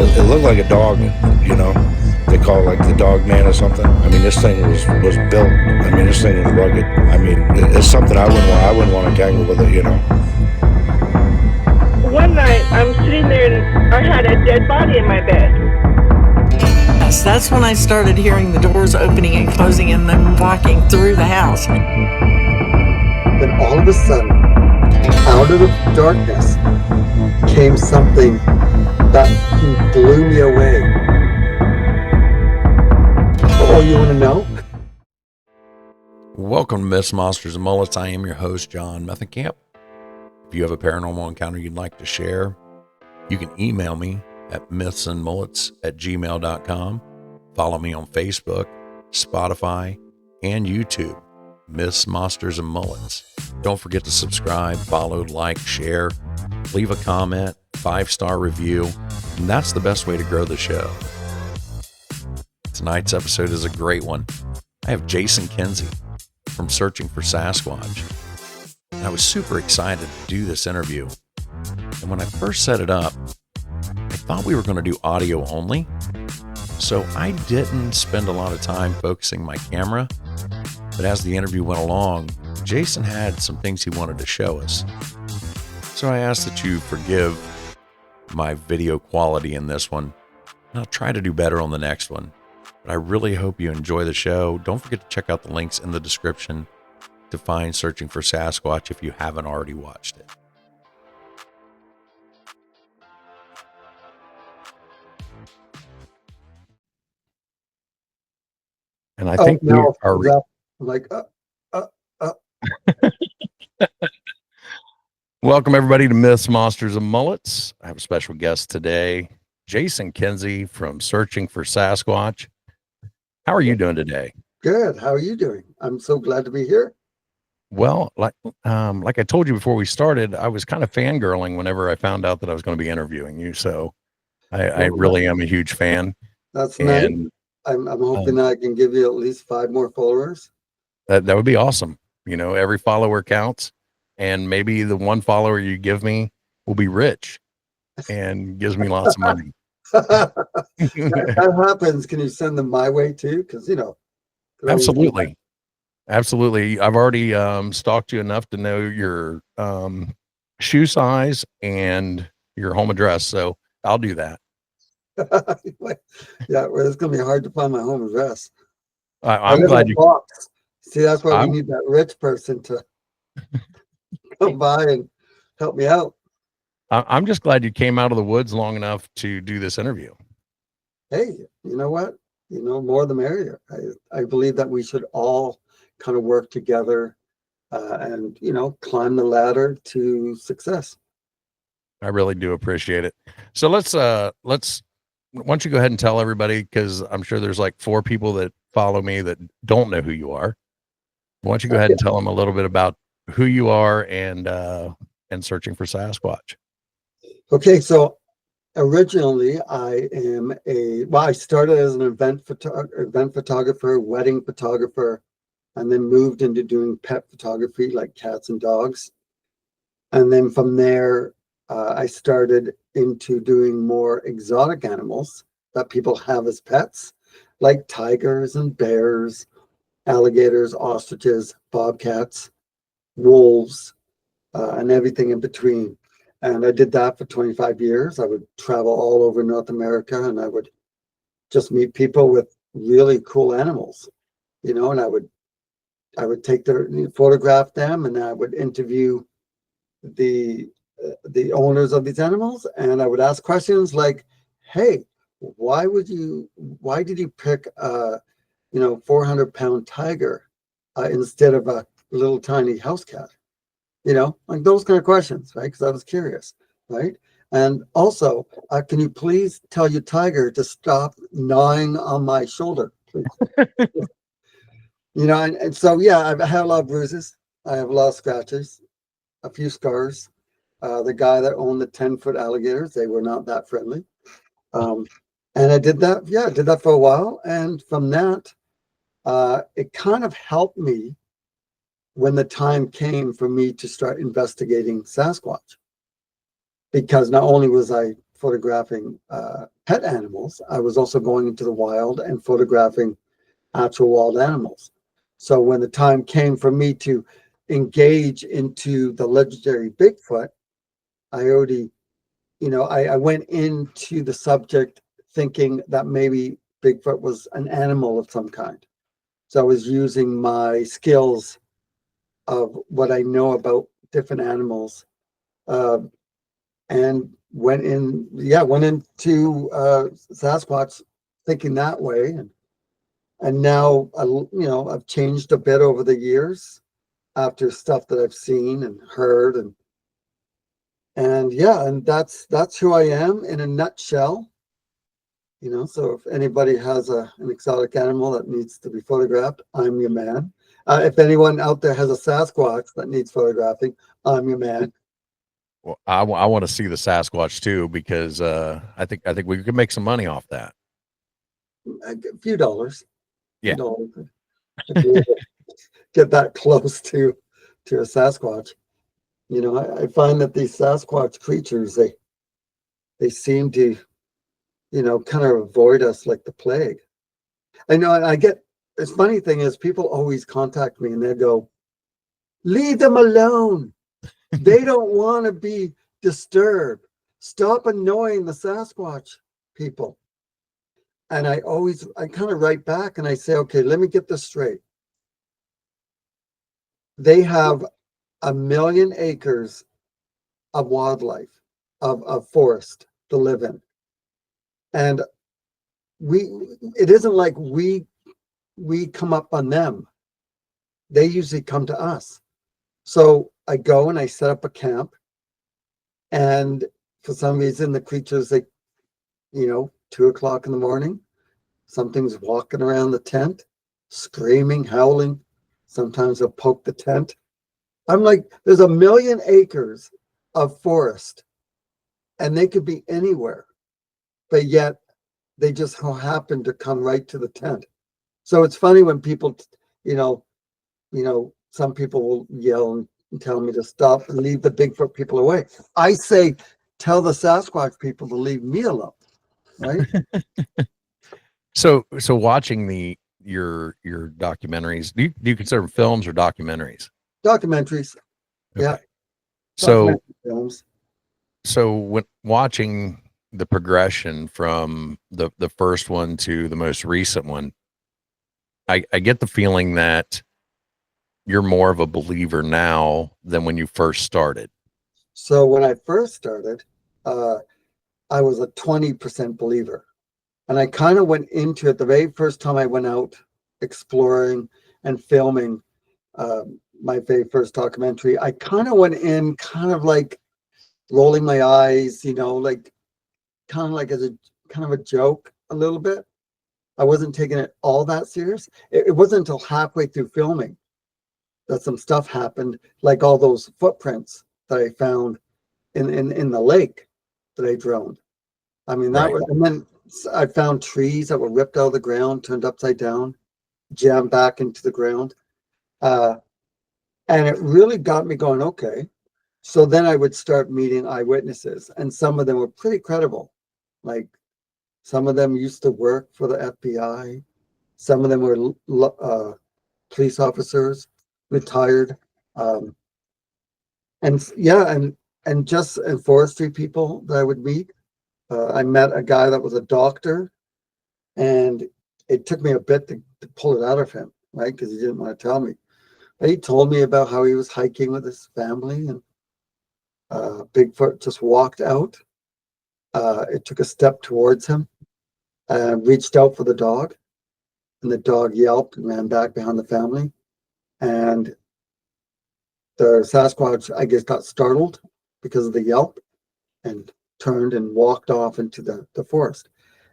It looked like a dog, you know. They call it like the dog man or something. I mean, this thing was built. I mean, this thing was rugged. I mean, it's something I wouldn't want to tangle with it, you know. One night, I'm sitting there and I had a dead body in my bed. Yes, that's when I started hearing the doors opening and closing and then walking through the house. Then all of a sudden, out of the darkness, came something that blew me away. Oh, you want to know? Welcome to Myths, Monsters, and Mullets. I am your host, John Methenkamp. If you have a paranormal encounter you'd like to share, you can email me at mythsandmullets@gmail.com. Follow me on Facebook, Spotify, and YouTube, Myths, Monsters, and Mullets. Don't forget to subscribe, follow, like, share, leave a comment, 5-star review, and that's the best way to grow the show. Tonight's episode is a great one. I have Jason Kenzie from Searching for Sasquatch. And I was super excited to do this interview. And when I first set it up, I thought we were going to do audio only. So I didn't spend a lot of time focusing my camera. But as the interview went along, Jason had some things he wanted to show us. So I asked that you forgive my video quality in this one. And I'll try to do better on the next one. But I really hope you enjoy the show. Don't forget to check out the links in the description to find Searching for Sasquatch if you haven't already watched it. And I think we are like, Welcome everybody to Myths, Monsters, and Mullets. I have a special guest today, Jason Kenzie from Searching for Sasquatch. How are you doing today? Good. How are you doing? I'm so glad to be here. Well, like I told you before we started, I was kind of fangirling whenever I found out that I was going to be interviewing you. So I really am a huge fan. That's nice. I'm hoping I can give you at least 5 more followers. That would be awesome. You know, every follower counts, and maybe the one follower you give me will be rich and gives me lots of money. That happens. Can you send them my way too? Because absolutely. I've already stalked you enough to know your shoe size and your home address, so I'll do that. Yeah, well, it's gonna be hard to find my home address. I'm glad you. Box. See, that's why we need that rich person to come by and help me out. I'm just glad you came out of the woods long enough to do this interview. Hey, you know what? More the merrier. I believe that we should all kind of work together and, climb the ladder to success. I really do appreciate it. So let's why don't you go ahead and tell everybody, because I'm sure there's like 4 people that follow me that don't know who you are. Why don't you go ahead and tell them a little bit about who you are and Searching for Sasquatch. Okay, so originally I started as an event photographer, wedding photographer, and then moved into doing pet photography like cats and dogs. And then from there, I started into doing more exotic animals that people have as pets, like tigers and bears, alligators, ostriches, bobcats, wolves, and everything in between. And I did that for 25 years. I would travel all over North America, and I would just meet people with really cool animals, and I would photograph them, and I would interview the owners of these animals, and I would ask questions like, hey, why did you pick a 400-pound tiger instead of a little tiny house cat? Like those kind of questions, right? Because I was curious, right? And also, can you please tell your tiger to stop gnawing on my shoulder, please? And so, yeah, I've had a lot of bruises. I have a lot of scratches, a few scars. The guy that owned the 10-foot alligators, they were not that friendly. And I did that for a while. And from that, it kind of helped me when the time came for me to start investigating Sasquatch. Because not only was I photographing pet animals, I was also going into the wild and photographing actual wild animals. So when the time came for me to engage into the legendary Bigfoot, I already, I went into the subject thinking that maybe Bigfoot was an animal of some kind. So I was using my skills of what I know about different animals, and went into Sasquatch thinking that way. And now, I've changed a bit over the years after stuff that I've seen and heard, and that's who I am in a nutshell. So if anybody has an exotic animal that needs to be photographed, I'm your man. If anyone out there has a Sasquatch that needs photographing, I'm your man. Well, I want to see the Sasquatch too, because I think we could make some money off that. A few dollars. Yeah. If you get that close to a Sasquatch. I find that these Sasquatch creatures, they seem to, kind of avoid us like the plague. I know, I get, this funny thing is people always contact me and they go, leave them alone. They don't want to be disturbed. Stop annoying the Sasquatch people. And I kind of write back and I say, okay, let me get this straight. They have 1 million acres of wildlife, of forest to live in. And it isn't like we come up on them. They usually come to us. So I go and I set up a camp, and for some reason the creatures, 2:00 in the morning, something's walking around the tent, screaming, howling. Sometimes they'll poke the tent. I'm like, there's 1 million acres of forest, and they could be anywhere, but yet they just happen to come right to the tent. So it's funny when people, some people will yell and tell me to stop and leave the Bigfoot people away. I say, tell the Sasquatch people to leave me alone, right? So watching your documentaries, do you consider them films or documentaries? Documentaries. Okay. Yeah. So films. So when watching the progression from the first one to the most recent one, I get the feeling that you're more of a believer now than when you first started. So when I first started, I was a 20% believer. And I kind of went into it the very first time I went out exploring and filming my very first documentary. I kind of went in kind of like rolling my eyes, like kind of like as a kind of a joke a little bit. I wasn't taking it all that serious. It wasn't until halfway through filming that some stuff happened, like all those footprints that I found in the lake that I droned. I mean, that was, and then I found trees that were ripped out of the ground, turned upside down, jammed back into the ground. And it really got me going, okay. So then I would start meeting eyewitnesses, and some of them were pretty credible. Like some of them used to work for the FBI. Some of them were police officers, retired. And forestry people that I would meet. I met a guy that was a doctor, and it took me a bit to pull it out of him, right? Because he didn't want to tell me. But he told me about how he was hiking with his family, and Bigfoot just walked out. It took a step towards him, reached out for the dog, and the dog yelped and ran back behind the family. And the Sasquatch, I guess, got startled because of the yelp and turned and walked off into the forest.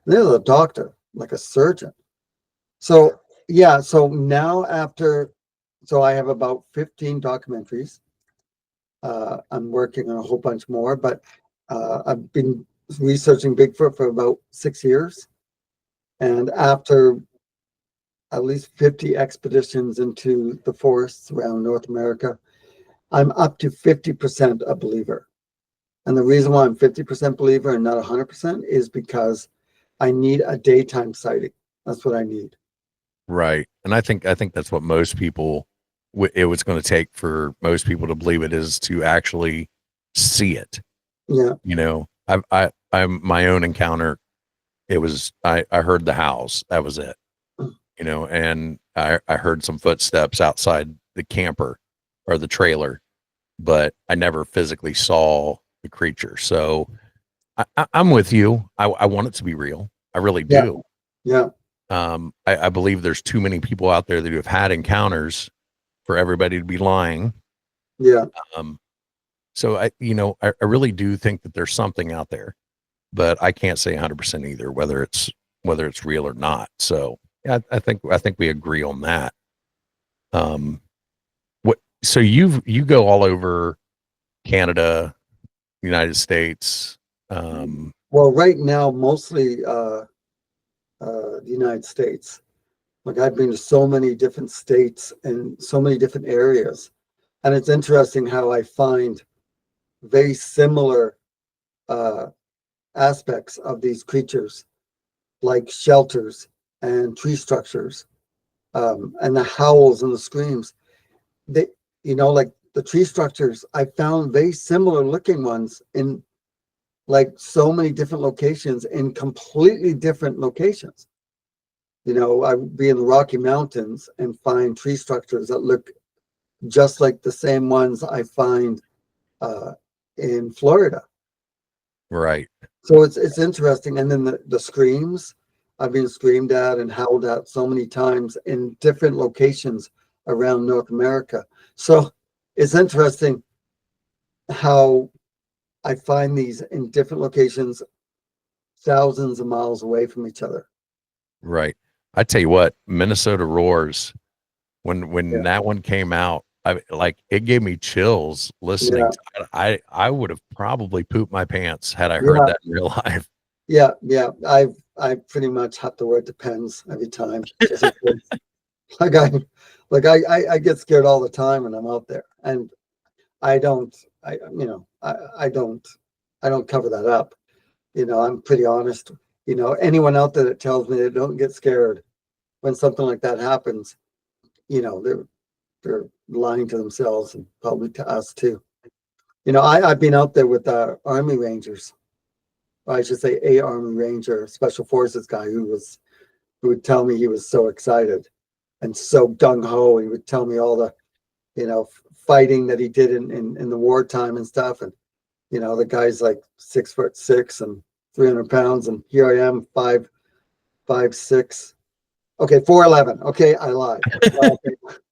And there's a doctor, like a surgeon. So now so I have about 15 documentaries. I'm working on a whole bunch more, but I've been researching Bigfoot for about 6 years. And after at least 50 expeditions into the forests around North America, I'm up to 50% a believer. And the reason why I'm 50% believer and not 100% is because I need a daytime sighting. That's what I need. Right. And I think that's what most people it was going to take for most people to believe it is to actually see it. Yeah. You know, I'm my own encounter. It was I heard the house. That was it. You know, and I heard some footsteps outside the camper or the trailer, but I never physically saw the creature. So I'm with you. I want it to be real. I really Yeah. do. Yeah. I believe there's too many people out there that have had encounters for everybody to be lying. Yeah. So I really do think that there's something out there, but I can't say 100% either whether it's real or not. So yeah, I think we agree on that. So you go all over Canada, United States. Well, right now, mostly the United States. Like I've been to so many different states and so many different areas. And it's interesting how I find very similar aspects of these creatures, like shelters and tree structures, and the howls and the screams. They, like the tree structures, I found very similar looking ones in like so many different locations in completely different locations. I'd be in the Rocky Mountains and find tree structures that look just like the same ones I find in Florida. Right. So it's interesting. And then the screams, I've been screamed at and howled at so many times in different locations around North America. So it's interesting how I find these in different locations, thousands of miles away from each other. Right. I tell you what, Minnesota Roars, when that one came out, it gave me chills listening Yeah. to it. I would have probably pooped my pants had I Yeah. heard that in real life. Yeah. Yeah. I pretty much have to wear depends every time. Like I get scared all the time when I'm out there, and I don't cover that up. I'm pretty honest. Anyone out there that tells me they don't get scared when something like that happens, they're lying to themselves and probably to us too. I've been out there with Army Rangers. Or I should say a Army Ranger, Special Forces guy who would tell me he was so excited and so gung ho. He would tell me all the, fighting that he did in the wartime and stuff. And, the guy's like 6'6" and 300 pounds. And here I am, 5'6". Okay, 4'11". Okay, I lied.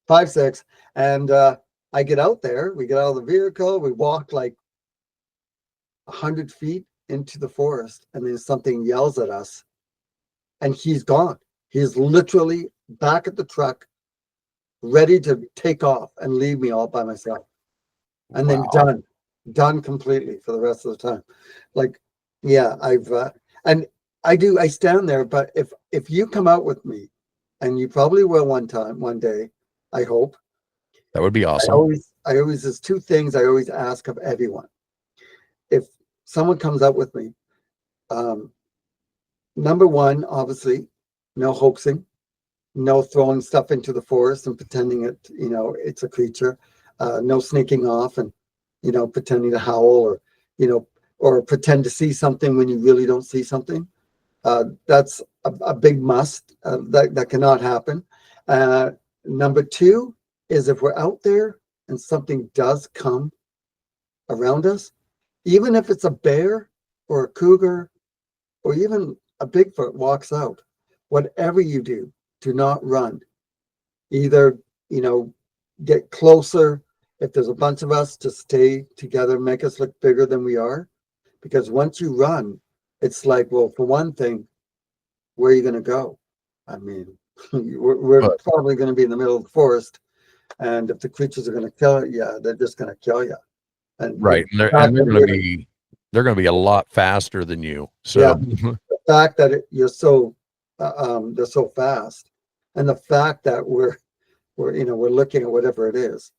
5'6". And I get out there, we get out of the vehicle, we walk like 100 feet into the forest, and then something yells at us, and he's gone. He's literally back at the truck, ready to take off and leave me all by myself. And then done completely for the rest of the time. Like, yeah, and I stand there, but if you come out with me, and you probably will one day, I hope. That would be awesome. I always, there's two things I always ask of everyone. If someone comes up with me, number one, obviously, no hoaxing, no throwing stuff into the forest and pretending it's a creature, no sneaking off and, pretending to howl or pretend to see something when you really don't see something. That's a big must. That cannot happen. Number two is if we're out there and something does come around us, even if it's a bear or a cougar or even a Bigfoot walks out, whatever you do not run. Either, get closer. If there's a bunch of us, to stay together, make us look bigger than we are. Because once you run, it's like, well, for one thing, where are you going to go? I mean, we're probably going to be in the middle of the forest. And if the creatures are going to kill you, they're just going to kill you. And right. And they're going to be a lot faster than you. So yeah, the fact that they're so fast, and the fact that we're looking at whatever it is,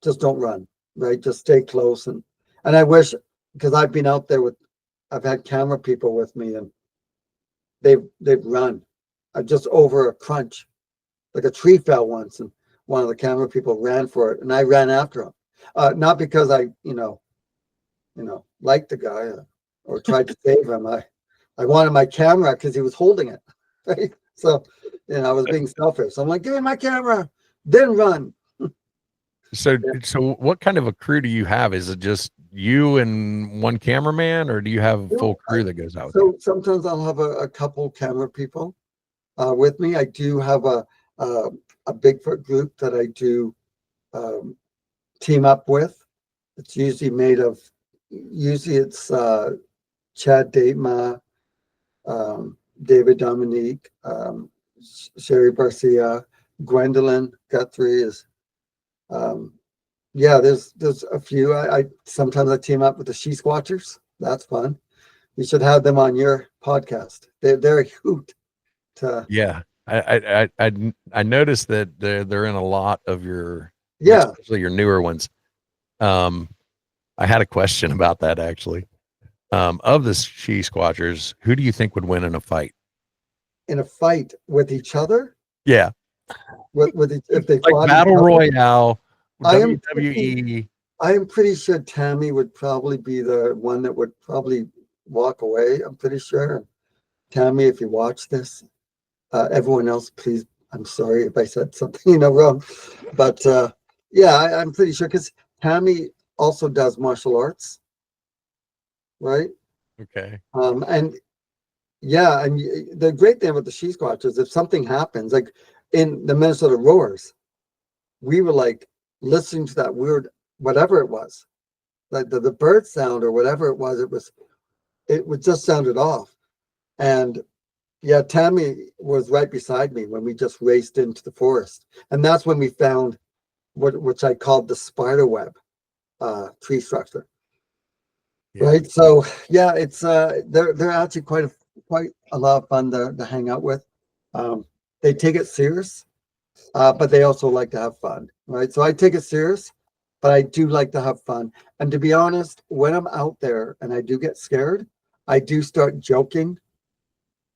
just don't run, right? Just stay close and And I wish, because I've been out there I've had camera people with me, and they've run just over a crunch. Like a tree fell once, and one of the camera people ran for it, and I ran after him. Not because I, liked the guy or tried to save him. I wanted my camera because he was holding it. Right? So, I was being selfish. So I'm like, give me my camera, then run. So what kind of a crew do you have? Is it just you and one cameraman, or do you have a full crew that goes out? So sometimes I'll have a couple camera people with me. I do have a Bigfoot group that I do team up with. It's usually it's Chad Datema, David Dominique, Sherry Garcia, Gwendolyn Guthrie is. There's a few. I sometimes I team up with the Sasquatchers. That's fun. You should have them on your podcast. They're a hoot. Yeah, I noticed that they're in a lot of your, especially your newer ones. I had a question about that actually. Of the Sasquatchers, who do you think would win in a fight? In a fight with each other? Yeah. If they like fought battle royale, WWE. I am pretty sure Tammy would probably be the one that would probably walk away. I'm pretty sure. Tammy, if you watch this, everyone else, please. I'm sorry if I said something wrong, but I'm pretty sure because Tammy also does martial arts, right? Okay. And the great thing about the Sasquatch is if something happens, like in the Minnesota Roars, we were like listening to that weird whatever it was, like the bird sound or whatever it was just sounded off. And Tammy was right beside me when we just raced into the forest, and that's when we found which I called the spider web tree structure. Yeah. Right. So it's they're actually quite a lot of fun to hang out with. They take it serious, but they also like to have fun. Right. So I take it serious, but I do like to have fun. And to be honest, when I'm out there and I do get scared, I do start joking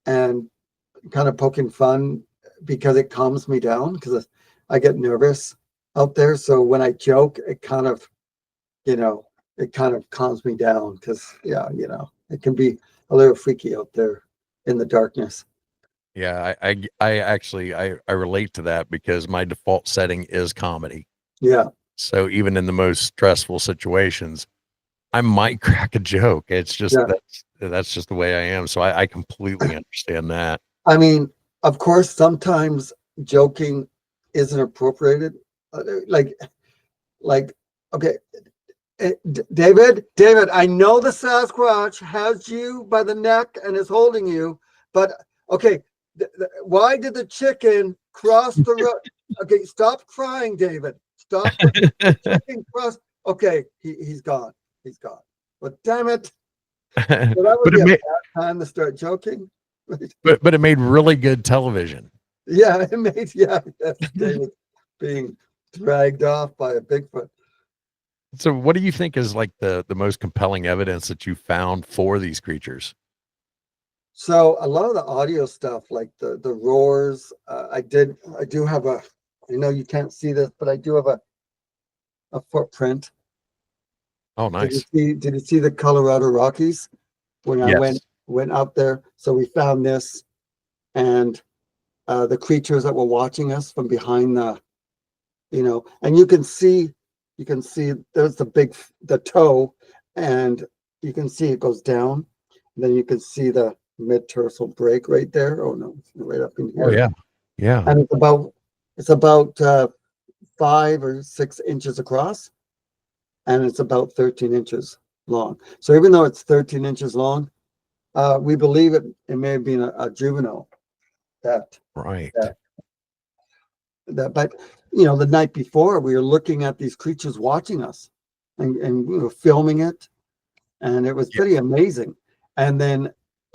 and kind of poking fun because it calms me down because I get nervous out there. So when I joke, it kind of calms me down because it can be a little freaky out there in the darkness. Yeah, I actually relate to that because my default setting is comedy. Yeah. So even in the most stressful situations, I might crack a joke. It's just that's just the way I am. So I completely understand that. I mean, of course, sometimes joking isn't appropriated. Like, okay, David, I know the Sasquatch has you by the neck and is holding you, but okay, why did the chicken cross the road? Okay, stop crying, David. Stop. The chicken cross. Okay, he's gone. He's gone. But damn it. So that would be a bad time to start joking. But it made really good television. Yeah, it made David being dragged off by a Bigfoot. So what do you think is like the most compelling evidence that you found for these creatures? So a lot of the audio stuff, like the roars, I do have I know you can't see this, but I do have a footprint. Oh, nice. Did you see the Colorado Rockies when I went out there? So we found this, and the creatures that were watching us from behind and you can see there's the toe, and you can see it goes down. And then you can see the mid-tarsal break right there. Oh no, it's right up in here. Oh yeah. And it's about 5 or 6 inches across, and it's about 13 inches long. So even though it's 13 inches long, we believe it may have been a juvenile that but the night before we were looking at these creatures watching us, and we were filming it, and it was pretty amazing. And then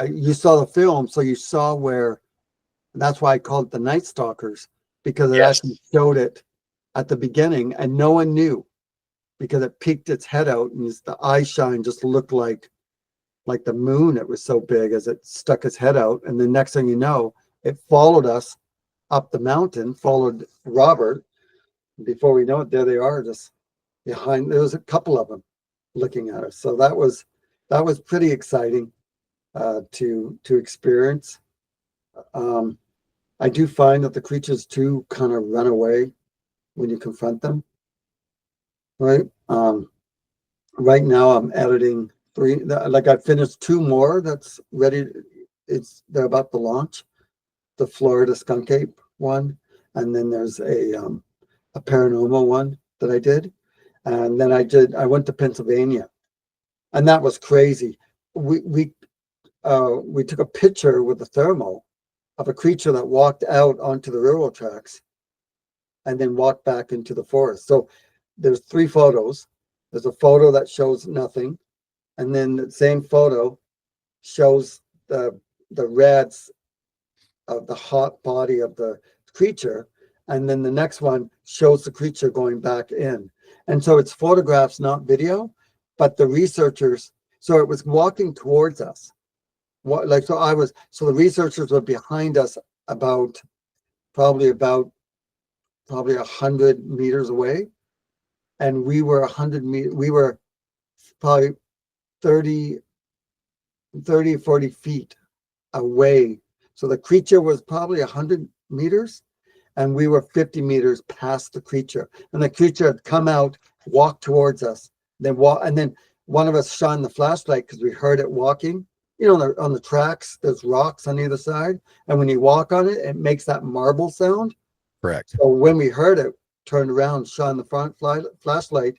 you saw the film, so you saw where, that's why I called it the Night Stalkers, because it actually showed it at the beginning, and no one knew. because it peeked its head out, and the eye shine just looked like the moon. It was so big as it stuck its head out. And the next thing you know, it followed us up the mountain, followed Robert. Before we know it, there they are, just behind. There was a couple of them looking at us. So that was pretty exciting to experience. I do find that the creatures too kind of run away when you confront them. Right. Right now I'm editing 3. Like I finished 2 more that's ready. They're about to launch. The Florida skunk ape one, and then there's a paranormal one that I did, and then I went to Pennsylvania, and that was crazy. We took a picture with the thermal of a creature that walked out onto the railroad tracks and then walked back into the forest. So there's 3 photos. There's a photo that shows nothing, and then the same photo shows the reds of the hot body of the creature, and then the next one shows the creature going back in. And so it's photographs, not video, but the researchers, so it was walking towards us. So the researchers were behind us about probably 100 meters away, and we were 100 meters, we were probably 30, 40 feet away. So the creature was probably 100 meters, and we were 50 meters past the creature. And the creature had come out, walked towards us, and then one of us shone the flashlight because we heard it walking. You know, on the tracks, there's rocks on either side, and when you walk on it, it makes that marble sound. Correct. So when we heard it, turned around, shone the front flashlight,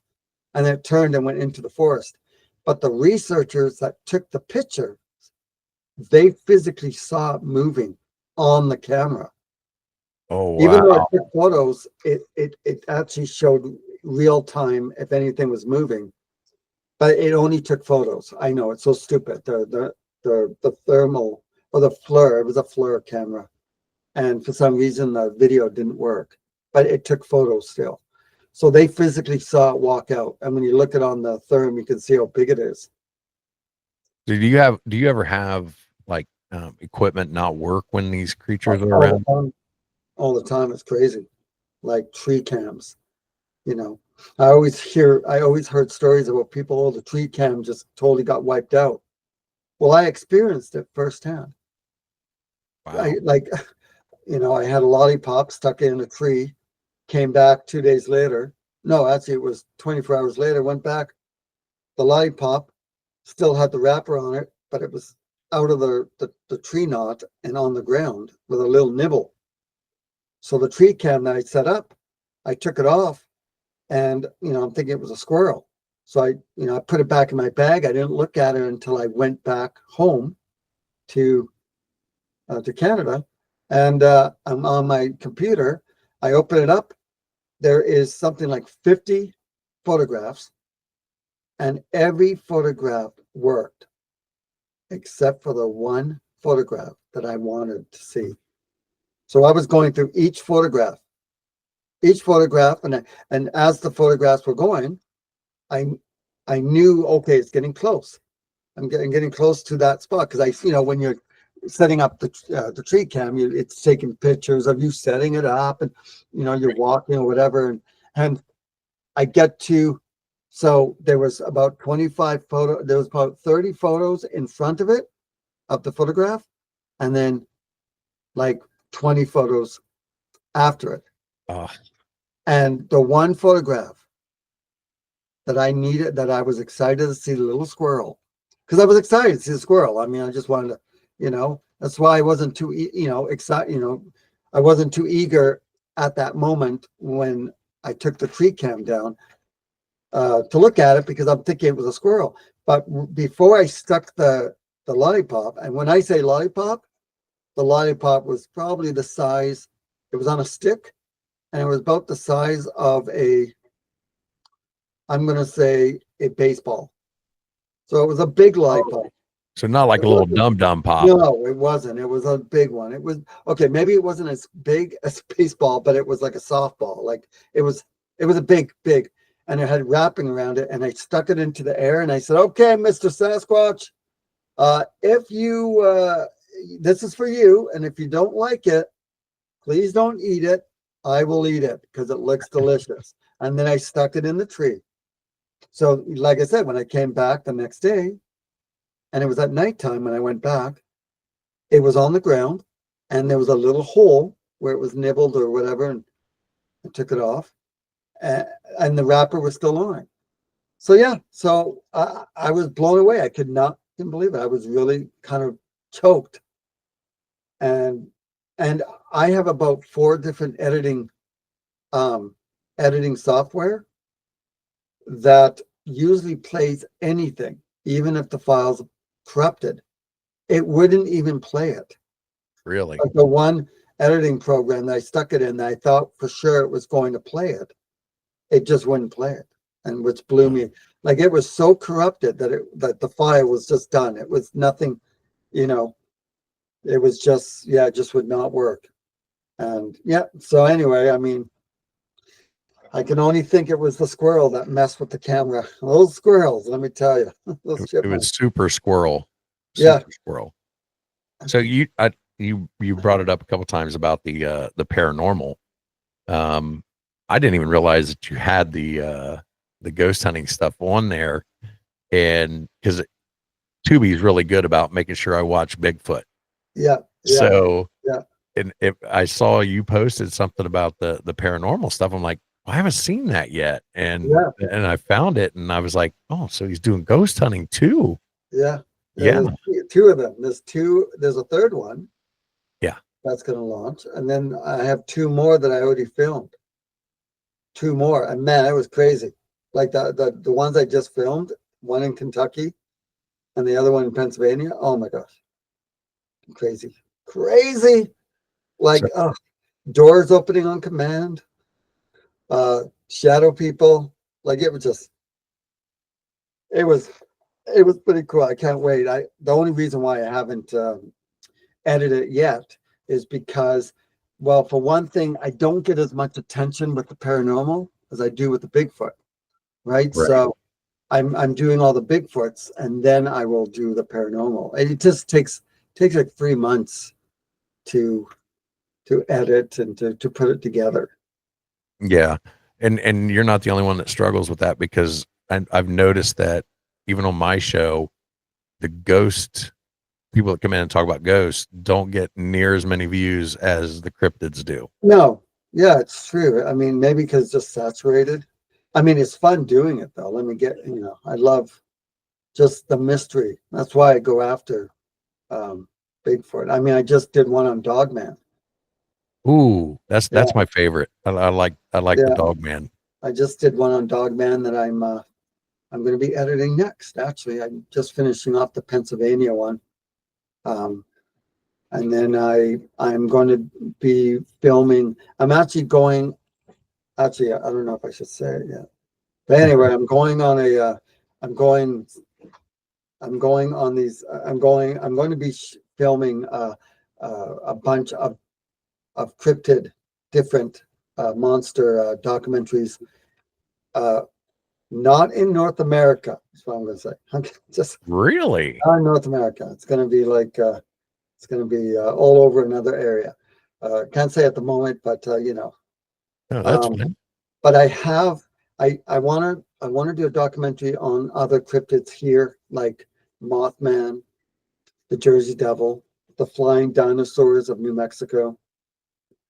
and it turned and went into the forest. But the researchers that took the picture, they physically saw it moving on the camera. Oh, wow. Even though I took photos, it actually showed real time if anything was moving, but it only took photos. I know, it's so stupid. The thermal or the FLIR, it was a FLIR camera, and for some reason the video didn't work, but it took photos still. So they physically saw it walk out, and when you look at it on the therm, you can see how big it is. Do you ever have like equipment not work when these creatures are around? All the time. It's crazy. Like tree cams, you know. I always heard stories about people, oh, the tree cam just totally got wiped out. Well, I experienced it firsthand. Wow. I had a lollipop stuck in a tree, came back 2 days later. No, actually it was 24 hours later, went back. The lollipop still had the wrapper on it, but it was out of the tree knot and on the ground with a little nibble. So the tree cam that I set up, I took it off, and I'm thinking it was a squirrel. So I put it back in my bag. I didn't look at it until I went back home to Canada, and I'm on my computer. I open it up. There is something like 50 photographs, and every photograph worked except for the one photograph that I wanted to see. So I was going through each photograph, and as the photographs were going, I knew, okay, it's getting close. I'm getting close to that spot, because when you're setting up the tree cam, it's taking pictures of you setting it up, and you're walking or whatever, and I get to. So there was about 25 photos. There was about 30 photos in front of it, of the photograph, and then like 20 photos after it. Oh. And the one photograph that I needed, that I was excited to see the little squirrel, because I was excited to see the squirrel. I mean, I just wanted to, that's why I wasn't too, excited. I wasn't too eager at that moment when I took the tree cam down to look at it, because I'm thinking it was a squirrel. But before I stuck the lollipop, and when I say lollipop, the lollipop was probably the size, it was on a stick, and it was about the size of I'm going to say a baseball. So it was a big lollipop. So not like a little dum-dum pop. No, it wasn't. It was a big one. It was, okay, maybe it wasn't as big as a baseball, but it was like a softball. Like it was a big, and it had wrapping around it, and I stuck it into the air, and I said, "Okay, Mr. Sasquatch, if you this is for you, and if you don't like it, please don't eat it. I will eat it because it looks delicious." And then I stuck it in the tree. So, like I said, when I came back the next day, and it was at nighttime when I went back, it was on the ground, and there was a little hole where it was nibbled or whatever, and I took it off, and the wrapper was still on it. So yeah, so I was blown away. I could not even believe it. I was really kind of choked, and I have about 4 different editing software that usually plays anything, even if the file's corrupted. It wouldn't even play it. Really? Like the one editing program that I stuck it in, that I thought for sure it was going to play it, it just wouldn't play it, and which blew me. Like it was so corrupted that the file was just done. It was nothing, you know. It was just, yeah, it just would not work. And yeah, so anyway, I mean, I can only think it was the squirrel that messed with the camera. Those squirrels, let me tell you. Those It was super squirrel. Yeah. Super squirrel. So you brought it up a couple times about the paranormal. I didn't even realize that you had the ghost hunting stuff on there, and because Tubi is really good about making sure I watch Bigfoot. Yeah. So yeah. And if I saw you posted something about the paranormal stuff, I'm like, I haven't seen that yet. And I found it, and I was like, oh, so he's doing ghost hunting too. Yeah. Yeah. There's 2 of them. There's a third one. Yeah. That's going to launch. And then I have 2 more that I already filmed. 2 more. And man, it was crazy. Like the ones I just filmed, one in Kentucky and the other one in Pennsylvania. Oh my gosh. Crazy. Like doors opening on command, shadow people. Like it was pretty cool. I can't wait. The only reason why I haven't edited it yet is because, well, for one thing, I don't get as much attention with the paranormal as I do with the Bigfoot, right? So I'm doing all the Bigfoots, and then I will do the paranormal. And it just takes like 3 months to edit and to put it together. Yeah. And you're not the only one that struggles with that, because I've noticed that even on my show, the ghost people that come in and talk about ghosts don't get near as many views as the cryptids do. No. Yeah, it's true. I mean, maybe because it's just saturated. I mean, it's fun doing it though. I love just the mystery. That's why I go after Bigfoot. I mean, I just did one on Dogman. Ooh, that's my favorite. I like the Dogman. I just did one on Dogman that I'm going to be editing next. Actually, I'm just finishing off the Pennsylvania one, and then I'm going to be filming. I'm actually going. Actually, I don't know if I should say it yet. But anyway, I'm going on to be filming a bunch of cryptid different monster documentaries, not in North America. That's what I'm going to say. Just really not in North America. It's going to be like all over another area. Can't say at the moment, but Oh, that's fine. But I want to do a documentary on other cryptids here, like Mothman, the Jersey Devil, the flying dinosaurs of New Mexico.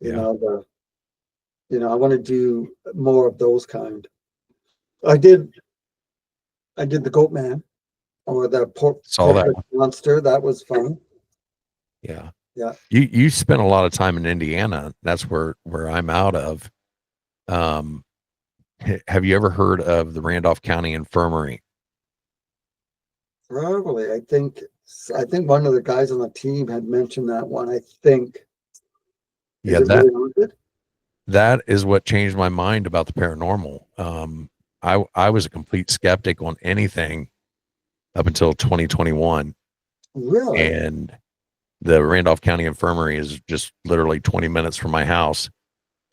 I want to do more of those kind. I did the Goat Man, or the Saw that monster. That was fun. Yeah. Yeah. You spent a lot of time in Indiana. That's where I'm out of. Have you ever heard of the Randolph County Infirmary? Probably. I think one of the guys on the team had mentioned that one. I think. Yeah, that is what changed my mind about the paranormal. I was a complete skeptic on anything up until 2021. Really? And the Randolph County Infirmary is just literally 20 minutes from my house.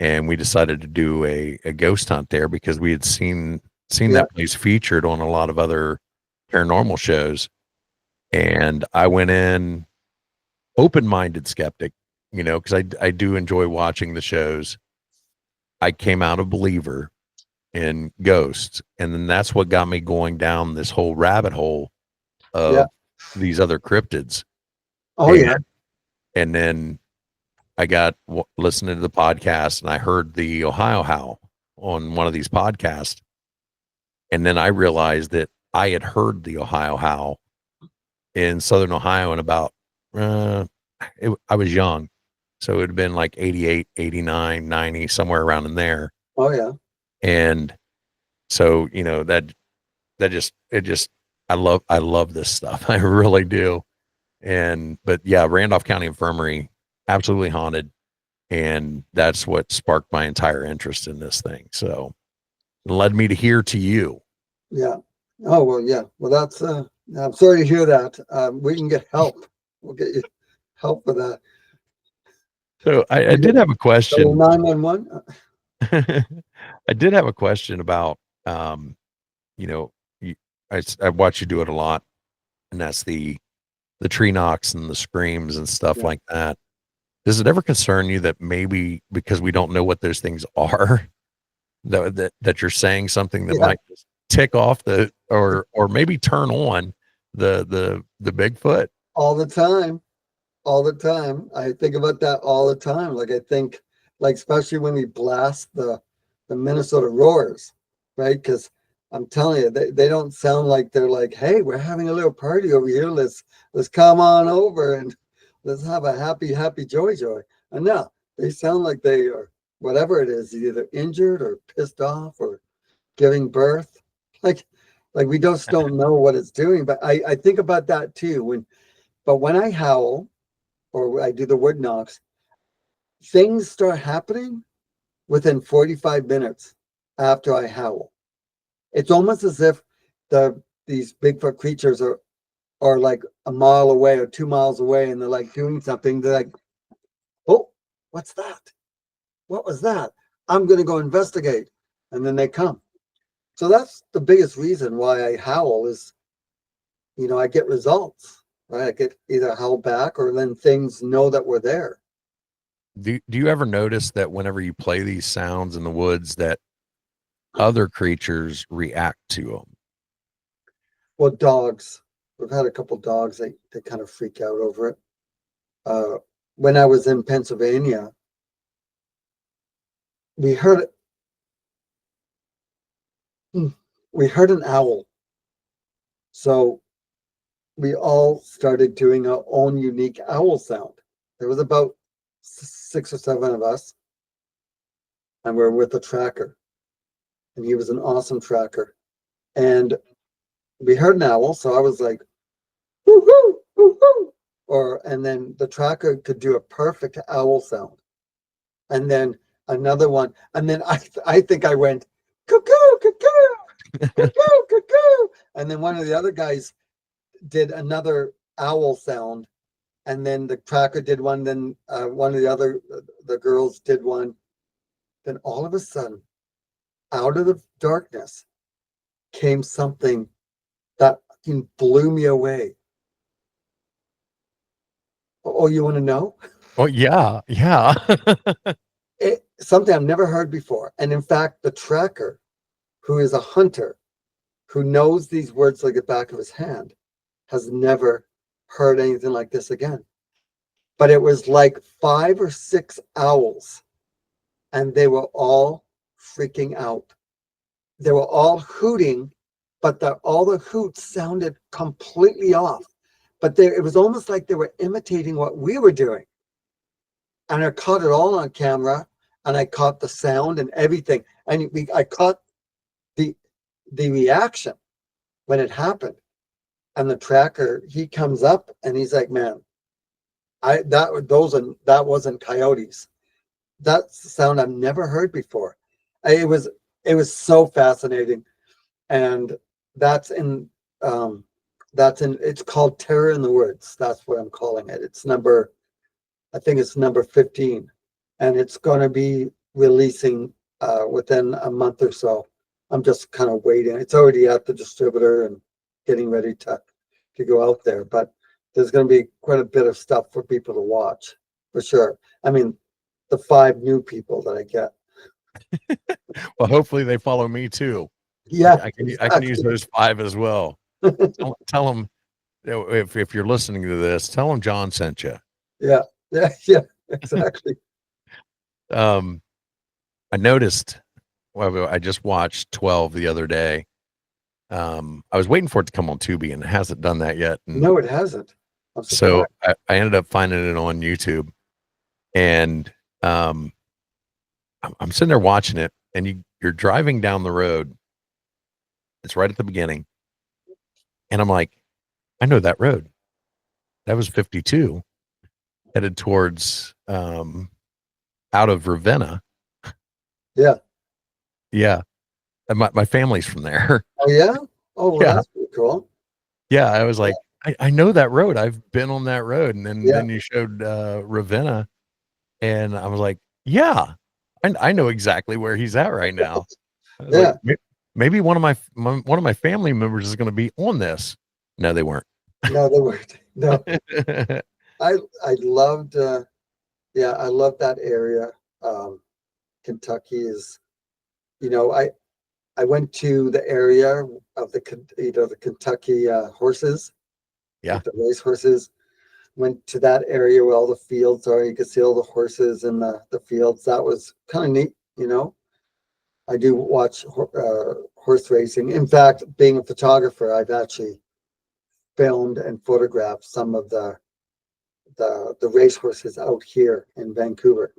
And we decided to do a ghost hunt there because we had seen seen Yeah. that place featured on a lot of other paranormal shows. And I went in open-minded skeptic, because I do enjoy watching the shows. I came out a believer in ghosts, and then that's what got me going down this whole rabbit hole Yeah. of these other cryptids. Oh, and, yeah. and then I got listening to the podcast, and I heard the Ohio Howl on one of these podcasts, and then I realized that I had heard the Ohio Howl in Southern Ohio in about I was young, so it had been like 88, 89, 90, somewhere around in there. Oh, yeah. And so, that just I love this stuff. I really do. But yeah, Randolph County Infirmary, absolutely haunted. And that's what sparked my entire interest in this thing. So it led me to here to you. Yeah. Oh, well, yeah. Well, that's, I'm sorry to hear that. We can get help. We'll get you help with that. So I did have a question. 911. I did have a question about, you know, I watch you do it a lot, and that's the tree knocks and the screams and stuff Yeah. like that. Does it ever concern you that maybe because we don't know what those things are, that you're saying something that Yeah. might just tick off or maybe turn on the Bigfoot? All the time. All the time. I think about that all the time. Like, I think, like, especially when we blast the Minnesota roars, right? Because I'm telling you, they don't sound like they're like, hey, we're having a little party over here. Let's come on over and let's have a happy joy. And no, they sound like they are, whatever it is, either injured or pissed off or giving birth. Like we just don't know what it's doing. But I think about that too. But when I howl or I do the wood knocks, things start happening within 45 minutes after I howl. It's almost as if these Bigfoot creatures are like a mile away or 2 miles away, and they're like doing something. They're like, oh, what's that? What was that? I'm going to go investigate. And then they come. So that's the biggest reason why I howl is, I get results, right? I get either howl back or then things know that we're there. Do you ever notice that whenever you play these sounds in the woods that other creatures react to them? Well, dogs. We've had a couple dogs. They kind of freak out over it. When I was in Pennsylvania, we heard an owl. So we all started doing our own unique owl sound. There was about 6 or 7 of us, and we're with a tracker, and he was an awesome tracker. And we heard an owl, so I was like, woo-hoo, woo-hoo. And then the tracker could do a perfect owl sound. And then another one, and then I think I went, cuckoo, cuckoo, cuckoo, cuckoo. And then one of the other guys did another owl sound, and then the tracker did one, then one of the girls did one. Then all of a sudden, out of the darkness came something that blew me away. Oh, you want to know? Oh, yeah. Something I've never heard before. And in fact, the tracker, who is a hunter, who knows these words like the back of his hand, has never heard anything like this again. But it was like 5 or 6 owls, and they were all freaking out. They were all hooting, but all the hoots sounded completely off. But it was almost like they were imitating what we were doing. And I caught it all on camera, and I caught the sound and everything. And I caught the reaction when it happened. And the tracker, he comes up and he's like, man, that wasn't coyotes. That's the sound I've never heard before. It was so fascinating. And it's called Terror in the Woods. That's what I'm calling it. I think it's number 15, and it's going to be releasing within a month or so I'm just kind of waiting. It's already at the distributor and getting ready to go out there. But there's going to be quite a bit of stuff for people to watch, for sure. I mean, the 5 new people that I get. Well, hopefully they follow me too. Yeah, I can use those 5 as well. Tell them, if you're listening to this, tell them John sent you. Yeah, exactly. I noticed. Well, I just watched 12 the other day. I was waiting for it to come on Tubi, and it hasn't done that yet. And No, it hasn't. so I ended up finding it on YouTube, and I'm sitting there watching it, and you're driving down the road. It's right at the beginning, and I'm like, I know that road. That was 52, headed towards out of Ravenna. Yeah. Yeah. And my family's from there. Oh, yeah? Oh, well, Yeah. that's pretty cool. Yeah. I was like, I know that road. I've been on that road. And Yeah. then you showed Ravenna. And I was like, yeah, I know exactly where he's at right now. Yeah. Like, maybe one of my family members is going to be on this. No, they weren't. No, they weren't. No. I loved I loved that area. Kentucky is, I went to the area of the Kentucky horses. Yeah. The race horses. Went to that area where all the fields are. You could see all the horses in the fields. That was kind of neat, I do watch horse racing. In fact, being a photographer, I've actually filmed and photographed some of the race horses out here in Vancouver.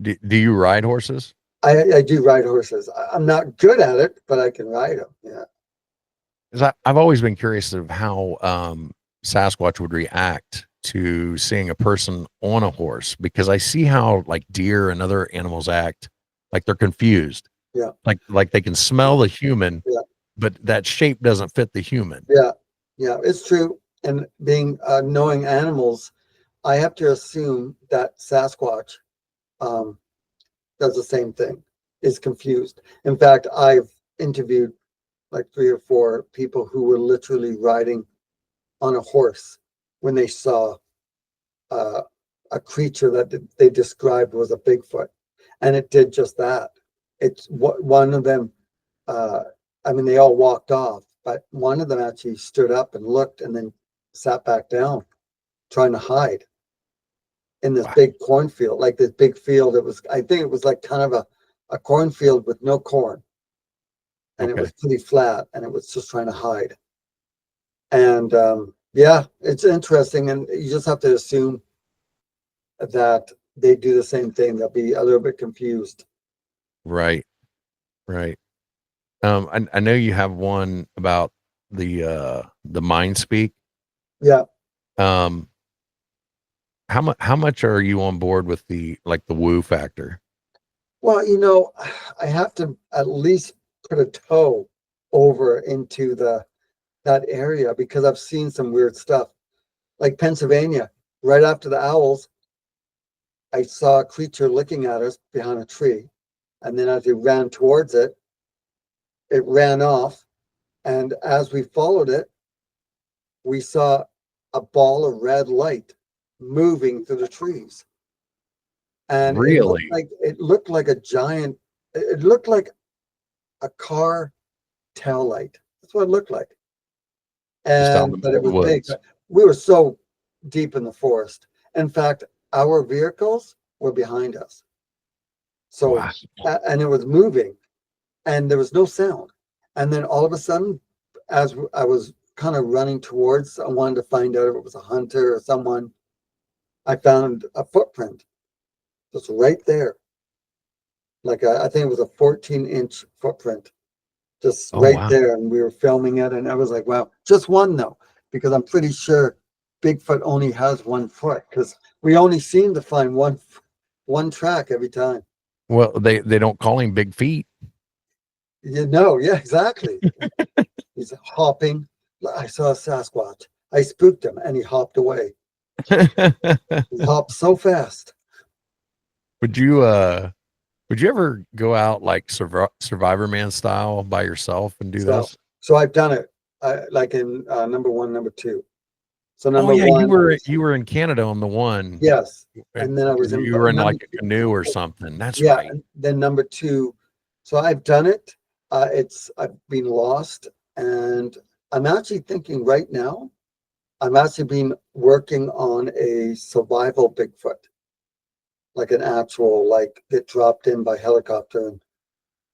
Do you ride horses? I do ride horses. I'm not good at it, but I can ride them. Yeah. Because I've always been curious of how Sasquatch would react to seeing a person on a horse, because I see how like deer and other animals act, like they're confused. Yeah. Like they can smell the human, Yeah. but that shape doesn't fit the human. Yeah. Yeah, it's true. And being knowing animals, I have to assume that Sasquatch does the same thing, is confused. In fact, I've interviewed like 3 or 4 people who were literally riding on a horse when they saw a creature that they described was a Bigfoot, and it did just that. It's one of them. They all walked off, but one of them actually stood up and looked, and then sat back down, trying to hide in this big cornfield, like this big field. I think it was like kind of a cornfield with no corn, and It was pretty flat, and it was just trying to hide. And it's interesting, and you just have to assume that they do the same thing. They'll be a little bit confused. Right. I know you have one about the mind speak. Yeah. How much are you on board with the woo factor? Well, I have to at least put a toe over into that area, because I've seen some weird stuff. Like Pennsylvania, right after the owls, I saw a creature looking at us behind a tree. And then as we ran towards it, it ran off. And as we followed it, we saw a ball of red light moving through the trees. And really, it looked like a giant, it looked like a car tail light. That's what it looked like. But it was big. We were so deep in the forest. In fact, our vehicles were behind us. So, and it was moving, and there was no sound. And then all of a sudden, as I was kind of running towards, I wanted to find out if it was a hunter or someone, I found a footprint just right there. Like I think it was a 14-inch footprint, just there. And we were filming it, and I was like, wow, just one though, because I'm pretty sure Bigfoot only has 1 foot, because we only seem to find one track every time. Well, they don't call him Big Feet. Yeah, exactly. He's hopping. I saw a Sasquatch. I spooked him, and he hopped away. He hopped so fast. Would you Would you ever go out like Survivor Man style by yourself and do So, this? so I've done it, like in number one, number two. So Oh number yeah, one, I was, you were in Canada on the one, yes, and and then I was in you were in number like a two, canoe or something. That's yeah, right. and then number two. So I've done it. I've been lost, and I'm actually thinking right now. I'm actually been working on a survival Bigfoot, like an actual, like get dropped in by helicopter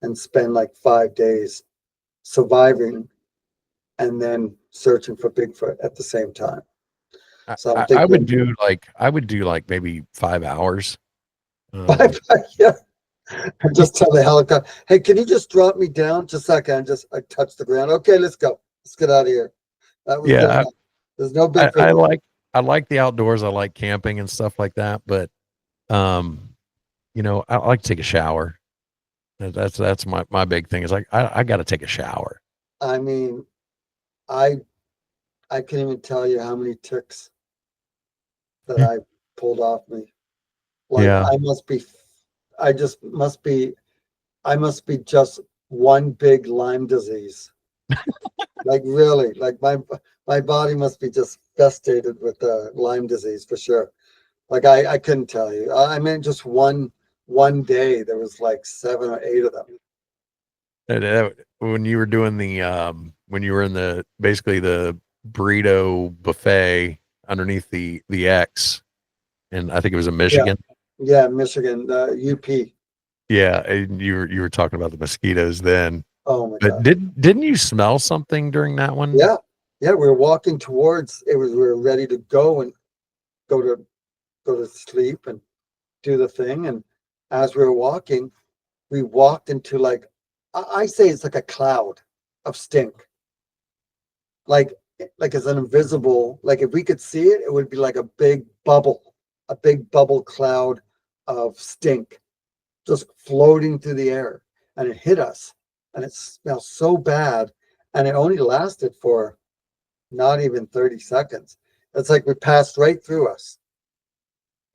and spend like 5 days surviving and then searching for Bigfoot at the same time. So I'm thinking I would do like maybe 5 hours. five, yeah. And just tell the helicopter, hey, can you just drop me down? Just a second. I touched the ground. Okay, let's go. Let's get out of here. That was good Yeah, enough. There's no I, Bigfoot I there. like I like the outdoors. I like camping and stuff like that. But um, I like to take a shower. That's my big thing is like I got to take a shower. I mean, I I can't even tell you how many ticks that I pulled off me. Like Yeah, I just must be, I must be just one big Lyme disease. Like really, like my body must be just devastated with Lyme disease for sure. Like I couldn't tell you. I mean, just one day there was like 7 or 8 of them. when you were doing the when you were in the basically the burrito buffet underneath the X, and I think it was in Yeah, Michigan. yeah, Michigan, UP. Yeah, and you were talking about the mosquitoes then. Oh my But God. didn't you smell something during that one? Yeah, yeah. We were walking towards. It was we were ready to go and go to go to sleep and do the thing. And as we were walking, we walked into like I say it's like a cloud of stink. Like like it's an invisible, like if we could see it, it would be like a big bubble cloud of stink just floating through the air. And it hit us. And it smelled so bad. And it only lasted for not even 30 seconds. It's like we passed right through us.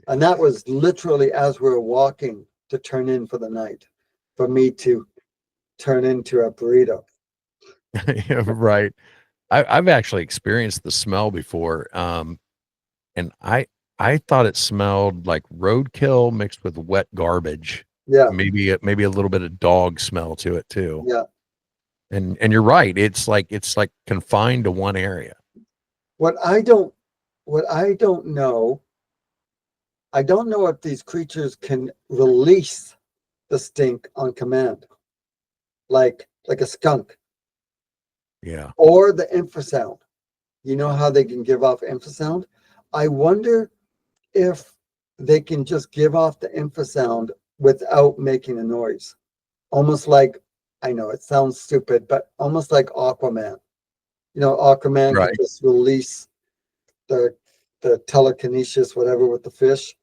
And that was literally as we were walking to turn in for the night, for me to turn into a burrito. Yeah, right. I've actually experienced the smell before, and I thought it smelled like roadkill mixed with wet garbage. Yeah, Maybe a little bit of dog smell to it too. yeah. And you're right. It's like confined to one area. What I don't, what I don't know if these creatures can release the stink on command, like a skunk, Yeah. or the infrasound. You know how they can give off infrasound? I wonder if they can just give off the infrasound without making a noise. Almost like, I know it sounds stupid, but almost like Aquaman. You know, Aquaman could Right. just release the the telekinesis, whatever, with the fish.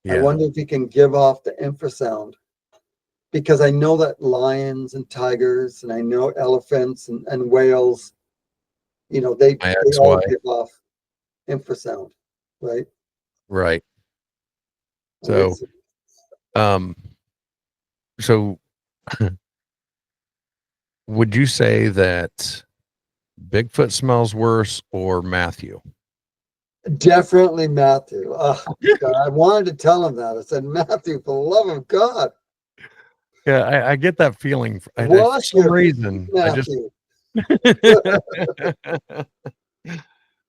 I Yeah. wonder if he can give off the infrasound because I know that lions and tigers and I know elephants and whales, you know, My they all ex-wife. give off infrasound, right? Right. And So, um, so would you say that Bigfoot smells worse or Matthew? definitely Matthew. God, I wanted to tell him that. I said, Matthew, for the love of God, Yeah, I get that feeling. For wash some your feet, reason, I just Matthew.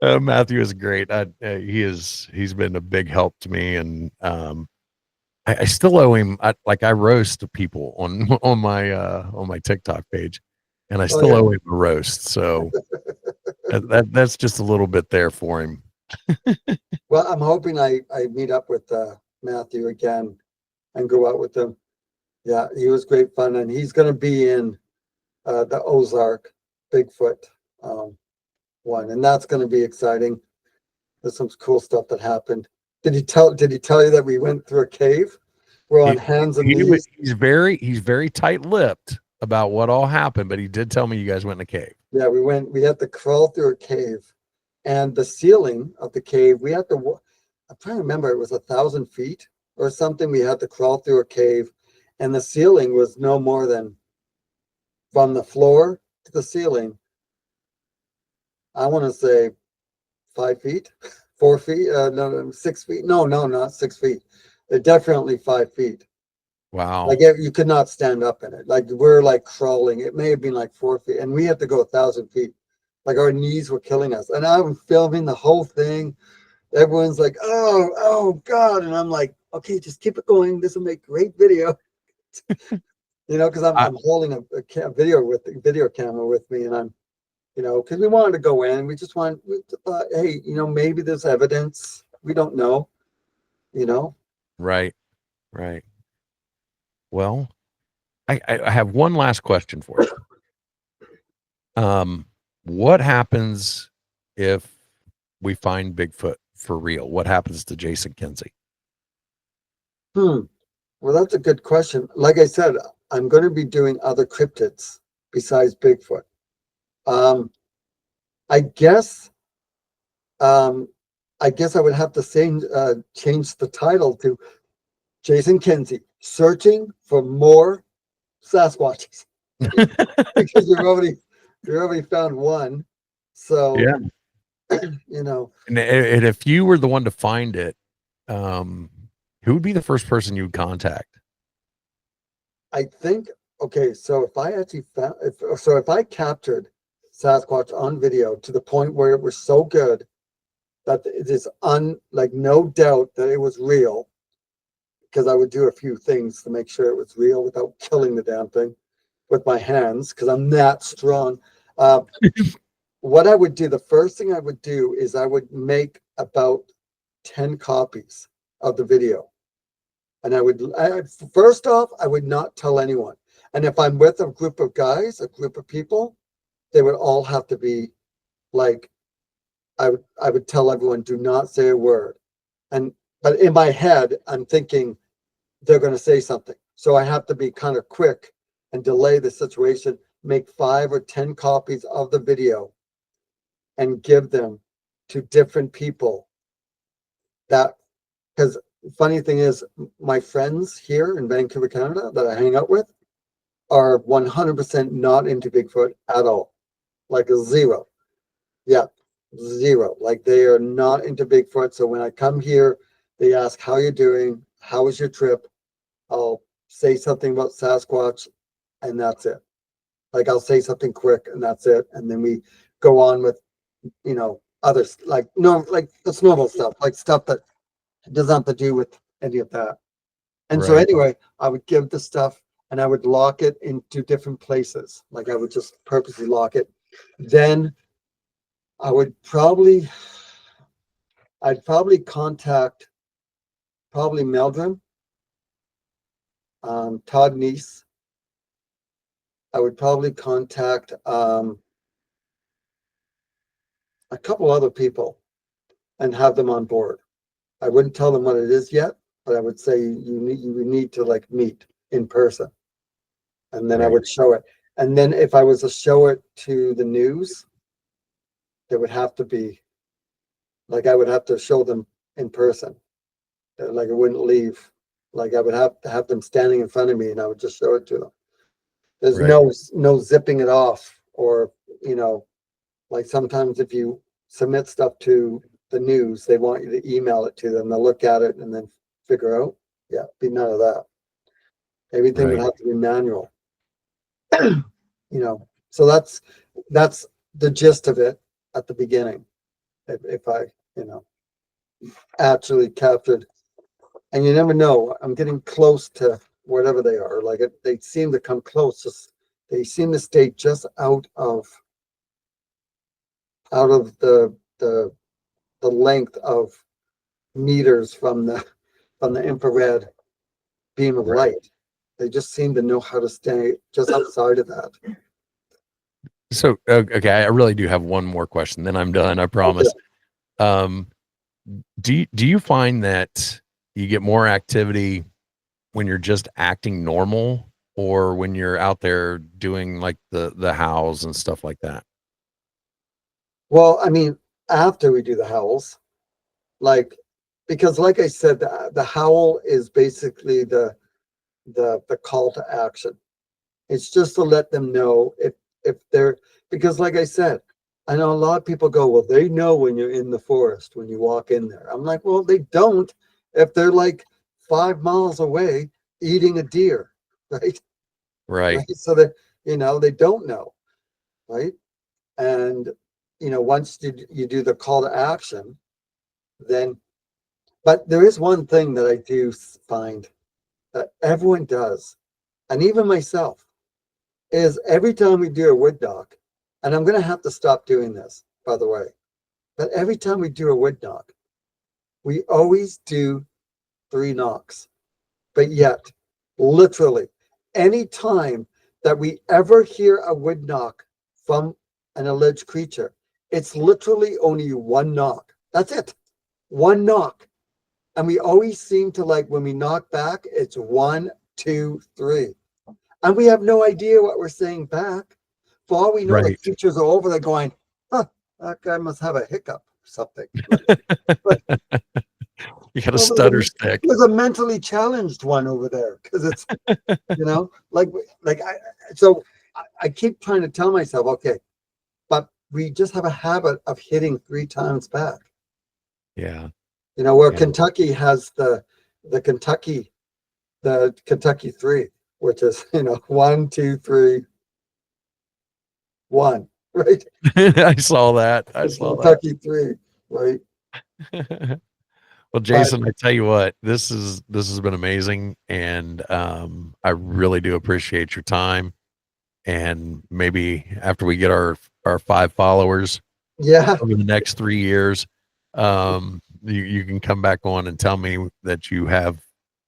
Matthew is great. He's been a big help to me, and I still owe him. I roast people on my TikTok page, and I Oh still yeah. owe him a roast. So that's just a little bit there for him. Well, I'm hoping I meet up with Matthew again and go out with him. Yeah, he was great fun, and he's going to be in the Ozark Bigfoot um, one, and that's going to be exciting. There's some cool stuff that happened. Did he tell you that we went through a cave? We're on He, hands and knees. he's very tight lipped about what all happened, but he did tell me you guys went in a cave. Yeah, we had to crawl through a cave, and the ceiling of the cave, we had to, I'm trying to remember, it was 1,000 feet or something. We had to crawl through a cave, and the ceiling was no more than from the floor to the ceiling. I want to say 5 feet, 4 feet, no, 6 feet. No, not 6 feet. They're definitely 5 feet. Wow. Like you could not stand up in it. Like we're like crawling. It may have been like 4 feet, and we had to go 1,000 feet. Like our knees were killing us. And I'm filming the whole thing. Everyone's like, oh God. And I'm like, okay, just keep it going. This will make great video. Because I'm holding a video camera with me, and I'm, because we wanted to go in. We thought, hey, maybe there's evidence. We don't know, Right. Well, I have one last question for you. What happens if we find Bigfoot for real? What happens to Jason Kenzie? Well, that's a good question. Like I said, I'm going to be doing other cryptids besides Bigfoot. I guess I would have to change the title to Jason Kenzie, searching for more Sasquatches. Because you've already found one. So Yeah. And if you were the one to find it, who would be the first person you would contact? I think, okay, so if I captured Sasquatch on video to the point where it was so good that it is no doubt that it was real, because I would do a few things to make sure it was real without killing the damn thing with my hands, because I'm that strong. What I would do, the first thing I would do is I would make about 10 copies of the video. And first off, I would not tell anyone. And if I'm with a group of guys, a group of people, they would all have to be like, I would tell everyone, do not say a word. But in my head, I'm thinking they're going to say something. So I have to be kind of quick and delay the situation, make 5 or 10 copies of the video and give them to different people. Because funny thing is, my friends here in Vancouver, Canada, that I hang out with are 100% not into Bigfoot at all. Like a zero. Yeah, zero. Like they are not into Bigfoot. So when I come here, they ask, how you doing? How was your trip? I'll say something about Sasquatch, and that's it. Like I'll say something quick, and that's it. And then we go on with, others, that's normal stuff, like stuff that doesn't have to do with any of that. And so anyway, I would give the stuff and I would lock it into different places. Like I would just purposely lock it. Then I'd probably contact Meldrum, Todd Neese. I would probably contact a couple other people and have them on board. I wouldn't tell them what it is yet, but I would say you need to like meet in person. And then I would show it. And then if I was to show it to the news, there would have to be, like I would have to show them in person. Like I wouldn't leave. Like I would have to have them standing in front of me and I would just show it to them. There's no zipping it off, or, like sometimes if you submit stuff to the news, they want you to email it to them. They'll look at it and then figure out. Yeah, be none of that. Everything would have to be manual. So that's the gist of it at the beginning. If I, actually captured, and you never know, I'm getting close to whatever they are. Like they seem to come close. They seem to stay just out of the length of meters from the infrared beam of light. They just seem to know how to stay just outside of that. So, okay, I really do have one more question, then I'm done, I promise. Okay. Do you find that you get more activity when you're just acting normal, or when you're out there doing like the howls and stuff like that? Well, I mean, after we do the howls, because like I said, the howl is basically the the call to action. It's just to let them know if they're, because like I said, I know a lot of people go, well, they know when you're in the forest, when you walk in there. I'm like, well, they don't if they're like 5 miles away eating a deer, right? Right. So that, they don't know, right? And, once you do the call to action, then, but there is one thing that I do find that everyone does, and even myself, is every time we do a wood knock, and I'm going to have to stop doing this, by the way, but every time we do a wood knock, we always do 3 knocks. But yet, literally, any time that we ever hear a wood knock from an alleged creature, it's literally only 1 knock. That's it. 1 knock. And we always seem to, like, when we knock back, it's 1, 2, 3. And we have no idea what we're saying back. For all we know, the Right. creatures are over there going, huh, that guy must have a hiccup or something. But You got a stutter stick. there's a mentally challenged one over there because it's, so I keep trying to tell myself, okay, but we just have a habit of hitting 3 times back. Yeah. Where Yeah. Kentucky has the Kentucky 3, which is, 1, 2, 3, 1, right? I saw that. It's Kentucky 3, right? Well, Jason, I tell you what, this has been amazing, and I really do appreciate your time. And maybe after we get our 5 followers, over the next 3 years, you can come back on and tell me that you have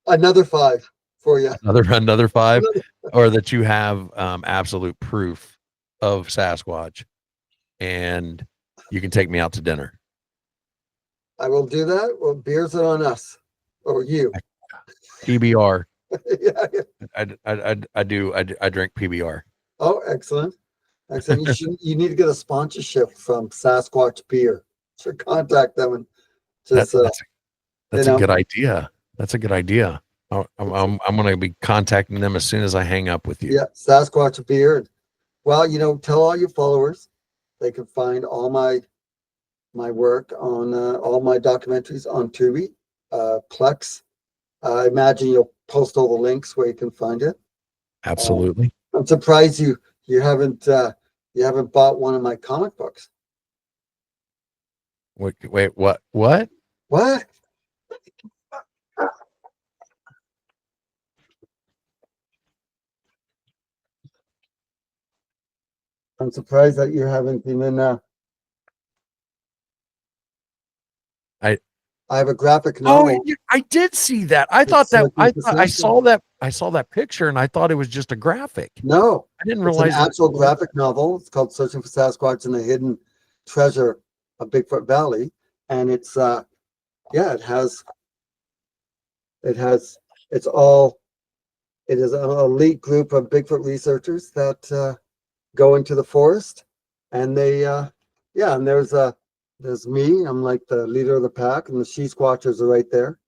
another 5 for you, another 5, or that you have absolute proof of Sasquatch, and you can take me out to dinner. I will do that. Well, beers are on us or you. PBR. Yeah. I drink PBR. Oh, excellent. You need to get a sponsorship from Sasquatch Beer. So contact them and just that's a good idea. That's a good idea. I'm going to be contacting them as soon as I hang up with you. Yeah, Sasquatch Beer. Well, tell all your followers they can find all my work on all my documentaries on Tubi, Plex. I imagine you'll post all the links where you can find it. Absolutely. I'm surprised you haven't bought one of my comic books. Wait, what? What? What? I'm surprised that you haven't even. I have a graphic novel. Oh, I did see that. I thought I saw that picture, and I thought it was just a graphic. No, I didn't realize it's an actual graphic novel. It's called "Searching for Sasquatch and the Hidden Treasure of Bigfoot Valley," and it's it is an elite group of Bigfoot researchers that go into the forest, and and there's me. I'm like the leader of the pack, and the she squatchers are right there,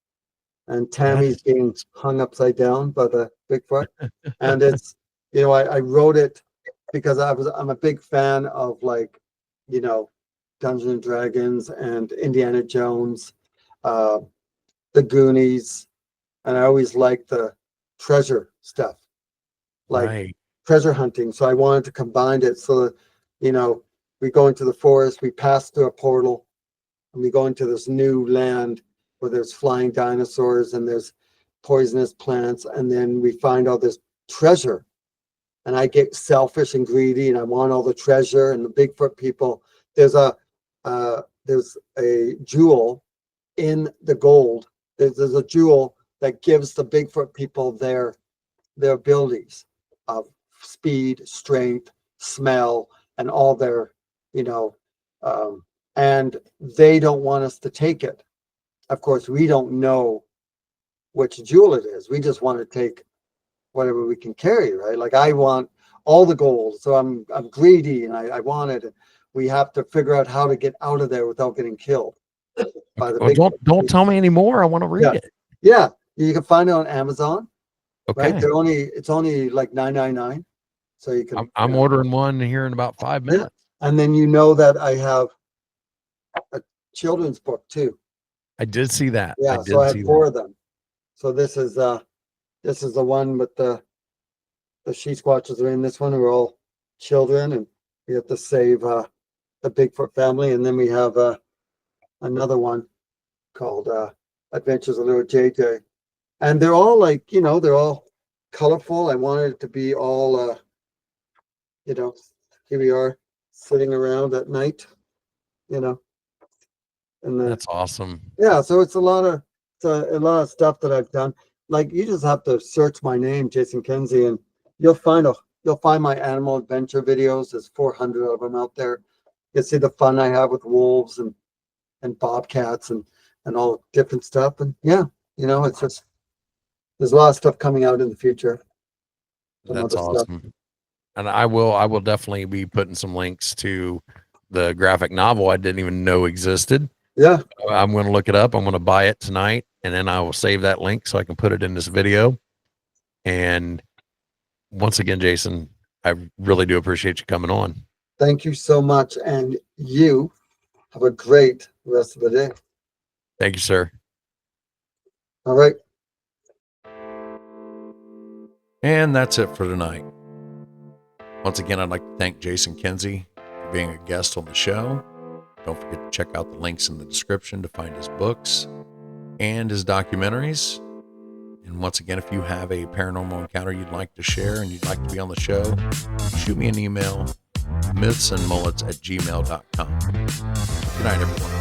and Tammy's being hung upside down by the Bigfoot, and it's I wrote it because I'm a big fan of Dungeons and Dragons and Indiana Jones, the Goonies, and I always liked the treasure stuff, treasure hunting. So I wanted to combine it so that, we go into the forest, we pass through a portal, and we go into this new land where there's flying dinosaurs and there's poisonous plants, and then we find all this treasure. And I get selfish and greedy, and I want all the treasure. And the Bigfoot people, there's a jewel in the gold. There's a jewel that gives the Bigfoot people their abilities of speed, strength, smell, and all their, and they don't want us to take it. Of course, we don't know which jewel it is. We just want to take whatever we can carry, right? Like I want all the gold, so I'm greedy and I want it. And we have to figure out how to get out of there without getting killed by the Bigfoot. Don't tell me anymore. I want to read it. Yeah, you can find it on Amazon. right? Okay. It's only like $9.99. So you can, I'm ordering one here in about 5 minutes. and then you know that I have a children's book too. I did see that. Yeah, so I had 4 of them. So this is the one with the Sasquatches are in this one. We're all children, and we have to save the Bigfoot family. And then we have another one called Adventures of Little JJ. And they're all like, they're all colorful. I wanted it to be all, here we are sitting around at night, and That's awesome. yeah. So it's a lot of stuff that I've done. Like, you just have to search my name, Jason Kenzie, and you'll find my animal adventure videos. There's 400 of them out there. You'll see the fun I have with wolves and bobcats and all different stuff. And yeah, it's just, there's a lot of stuff coming out in the future. That's awesome. And I will definitely be putting some links to the graphic novel I didn't even know existed. Yeah. I'm going to look it up. I'm going to buy it tonight, and then I will save that link so I can put it in this video. And once again, Jason, I really do appreciate you coming on. Thank you so much. And you have a great rest of the day. Thank you, sir. All right. And that's it for tonight. Once again, I'd like to thank Jason Kenzie for being a guest on the show. Don't forget to check out the links in the description to find his books and his documentaries. And once again, if you have a paranormal encounter you'd like to share and you'd like to be on the show, shoot me an email, mythsandmullets@gmail.com. Good night, everyone.